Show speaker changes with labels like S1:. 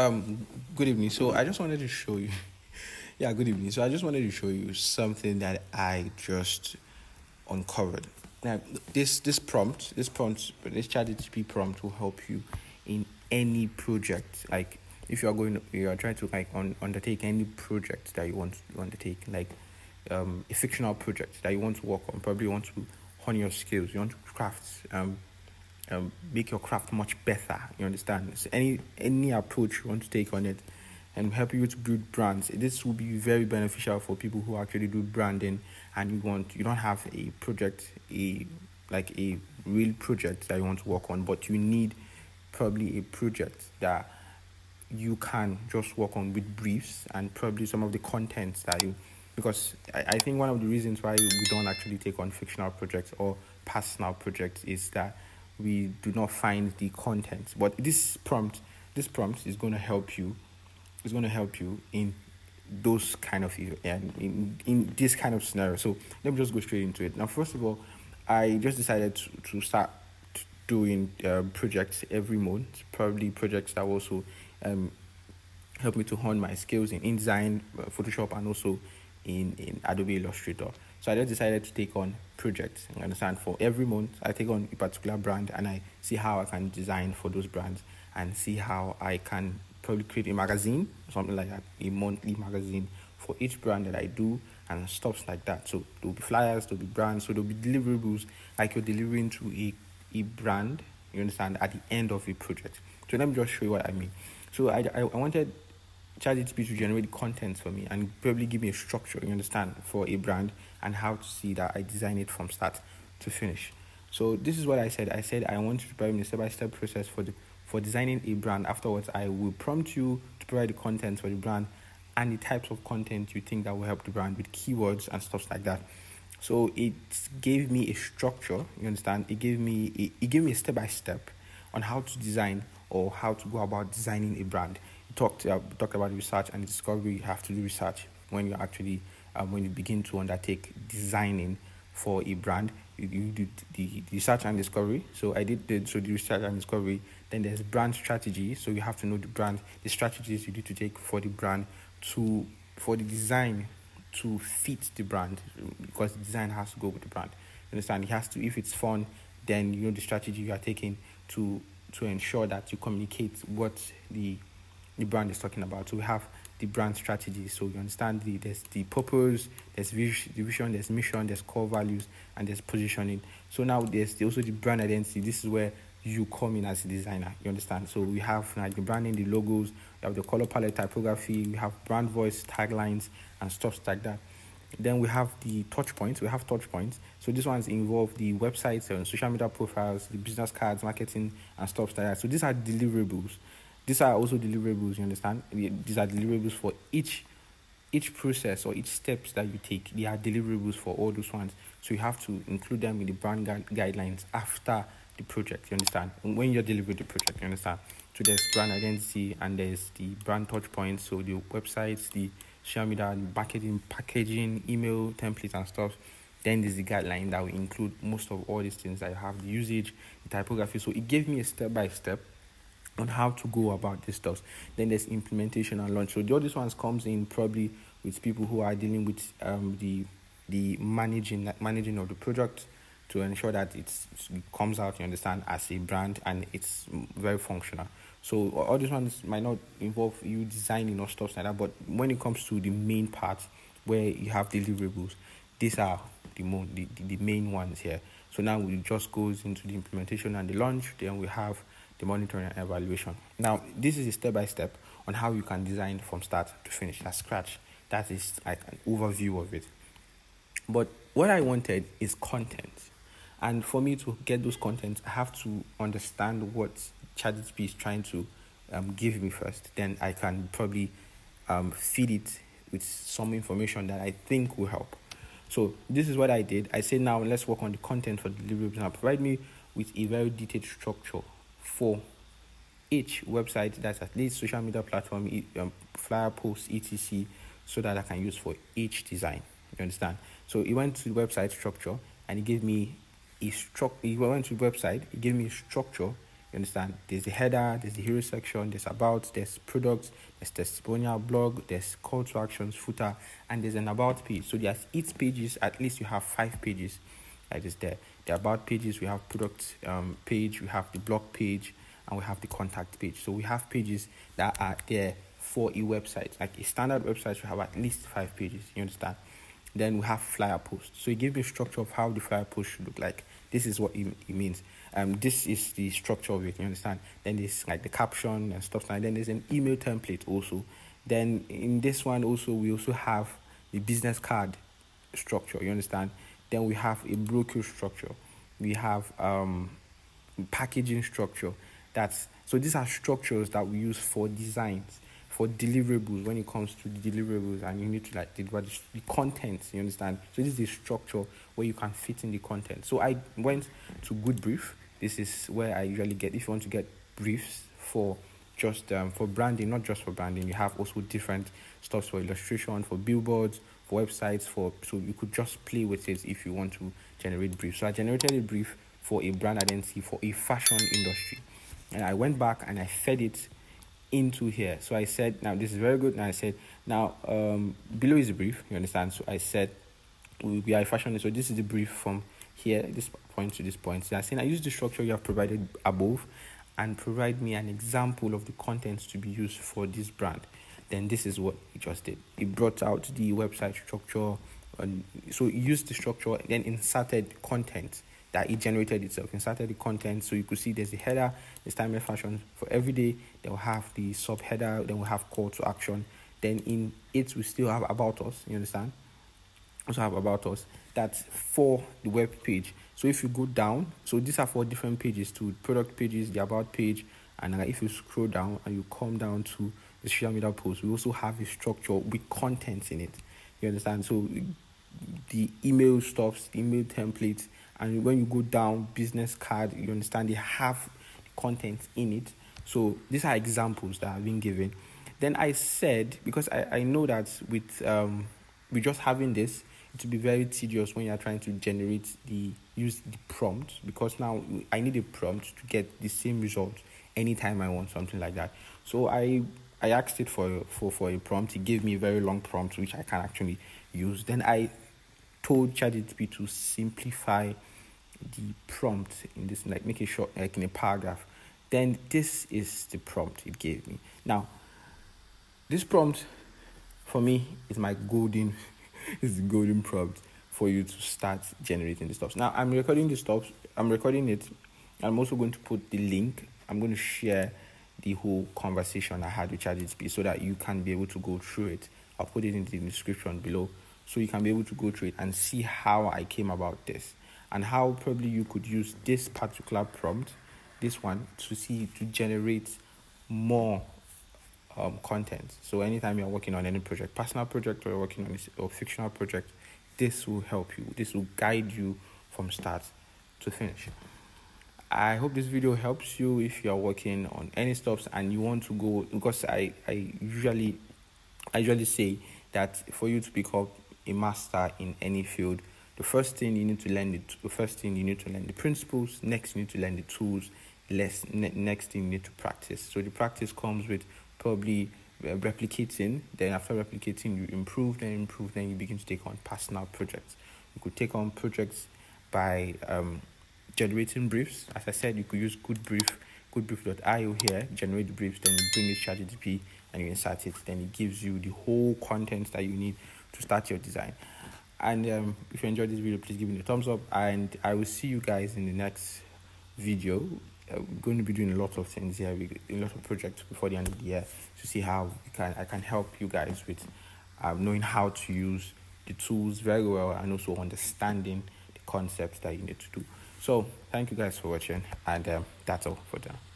S1: Good evening. So I just wanted to show you. Yeah, good evening. So I just wanted to show you something that I just uncovered. Now, this ChatGPT prompt will help you in any project. Like if you are trying to undertake any project that you want to undertake, like a fictional project that you want to work on. Probably you want to hone your skills. You want to craft make your craft much better. You understand? So any approach you want to take on it and help you to build brands. This will be very beneficial for people who actually do branding and you don't have a project, a real project that you want to work on, but you need probably a project that you can just work on with briefs and probably some of the contents that you, because I think one of the reasons why we don't actually take on fictional projects or personal projects is that we do not find the content. But this prompt is going to help you. It's going to help you in those kind of in this kind of scenario. So let me just go straight into it. Now, first of all, I just decided to start doing projects every month. Probably projects that also help me to hone my skills in InDesign, Photoshop, and also in Adobe Illustrator. So I just decided to take on projects. You understand? For every month, I take on a particular brand and I see how I can design for those brands and see how I can probably create a magazine, something like that, a monthly magazine for each brand that I do and stuff like that. So there'll be flyers, there'll be brands, so there'll be deliverables like you're delivering to a brand, you understand, at the end of a project. So let me just show you what I mean. So I wanted ChatGPT to generate content for me and probably give me a structure, you understand, for a brand and how to see that I design it from start to finish. So this is what I said. I said I want to provide a step-by-step process for designing a brand. Afterwards, I will prompt you to provide the content for the brand and the types of content you think that will help the brand with keywords and stuff like that. So it gave me a structure, you understand? It gave me a step-by-step on how to design or how to go about designing a brand. Talked about research and discovery. You have to do research when you actually when you begin to undertake designing for a brand. You do the research and discovery. So I did the research and discovery. Then there's brand strategy. So you have to know the strategies you need to take for the brand for the design to fit the brand, because the design has to go with the brand. You understand? It has to. If it's fun, then you know the strategy you are taking to ensure that you communicate what the brand is talking about. So we have the brand strategy. So you understand there's the purpose, there's vision, there's mission, there's core values, and there's positioning. So now there's also the brand identity. This is where you come in as a designer. You understand? So we have like the branding, the logos, we have the color palette, typography, we have brand voice, taglines, and stuff like that. Then we have the touch points. We have touch points. So these ones involve the websites and social media profiles, the business cards, marketing, and stuff like that. So these are deliverables. These are also deliverables, you understand? These are deliverables for each process or each steps that you take. They are deliverables for all those ones. So you have to include them in the brand guidelines after the project, you understand? When you're delivering the project, you understand? So there's brand identity and there's the brand touch points. So the websites, the social media, packaging, email, templates and stuff. Then there's the guideline that will include most of all these things that you have, the usage, the typography. So it gave me a step-by-step on how to go about this stuff. Then there's implementation and launch. So all these ones comes in probably with people who are dealing with the managing of the product to ensure that it comes out, you understand, as a brand and it's very functional. So all these ones might not involve you designing or stuff like that, but when it comes to the main part where you have deliverables, these are the main ones here. So now we just goes into the implementation and the launch. Then we have the monitoring and evaluation. Now, this is a step-by-step on how you can design from start to finish, at scratch. That is like an overview of it. But what I wanted is content. And for me to get those contents, I have to understand what ChatGPT is trying to give me first. Then I can probably feed it with some information that I think will help. So this is what I did. I said, now let's work on the content for the deliverables. Now provide me with a very detailed structure for each website, that's at least social media platform, flyer posts, etc., so that I can use for each design. You understand? So he went to the website structure and he gave me a structure. He went to the website, he gave me a structure, You understand? There's the header, there's the hero section, there's about, there's products, there's testimonial, blog, there's call to actions, footer, and there's an about page. So there's each pages, at least you have 5 pages that is there. The about pages, we have product page, we have the blog page, and we have the contact page. So we have pages that are there for a website. Like a standard website, we have at least 5 pages. You understand? Then we have flyer post. So it gives me a structure of how the flyer post should look like. This is what it means. This is the structure of it. You understand? Then there's like the caption and stuff like that. Then there's an email template also. Then in this one also, we also have the business card structure. You understand? Then we have a brochure structure. We have packaging structure. So these are structures that we use for designs, for deliverables. When it comes to the deliverables, and you need to like deliver the content. You understand? So this is a structure where you can fit in the content. So I went to Good Brief. This is where I usually get, if you want to get briefs for just for branding, not just for branding, you have also different stuff for illustration, for billboards, for websites, so you could just play with it if you want to generate briefs. So I generated a brief for a brand identity for a fashion industry, and I went back and I fed it into here. So I said, now this is very good. And I said, now below is a brief. You understand? So I said, we are a fashion. So this is the brief from here, this point to this point. So I said, I use the structure you have provided above and provide me an example of the contents to be used for this brand. Then this is what it just did. It brought out the website structure. So it used the structure, then inserted content that it generated itself. Inserted the content, so you could see there's the header, there's timeless fashion for every day. Then we'll have the subheader, then we'll have call to action. Then in it, we still have about us. You understand? Also have about us. That's for the web page. So if you go down, so these are 4 different pages: to product pages, the about page, and if you scroll down and you come down to the social media post, we also have a structure with content in it. You understand? So the email stuffs, email templates, and when you go down, business card, you understand, they have content in it. So these are examples that have been given. Then I said, because I know that with just having this, it will be very tedious when you are trying to use the prompt, because now I need a prompt to get the same result anytime I want, something like that. So I asked it for a prompt. It gave me a very long prompt which I can actually use. Then I told ChatGPT to simplify the prompt in this, like make it short, like in a paragraph. Then this is the prompt it gave me. Now, this prompt for me is my golden is the golden prompt for you to start generating the stuff. Now I'm recording the stuff. I'm recording it. I'm also going to put the link. I'm going to share the whole conversation I had with ChatGPT so that you can be able to go through it. I'll put it in the description below so you can be able to go through it and see how I came about this, and how probably you could use this particular prompt, this one, to generate more content. So anytime you're working on any project, personal project, or you're working on a fictional project, this will help you. This will guide you from start to finish. I hope this video helps you if you're working on any stuff and you want to go, because I usually say that for you to become a master in any field, the first thing you need to learn the principles. Next, you need to learn the tools. Next thing you need to practice. So the practice comes with probably replicating. Then after replicating, you improve, then you begin to take on personal projects. You could take on projects by generating briefs. As I said, you could use goodbrief.io here, generate the briefs, then you bring it to ChatGPT and you insert it. Then it gives you the whole content that you need to start your design. And if you enjoyed this video, please give me a thumbs up, and I will see you guys in the next video. We're going to be doing a lot of things here, a lot of projects before the end of the year, to see how I can help you guys with knowing how to use the tools very well, and also understanding the concepts that you need to do. So thank you guys for watching, and that's all for now.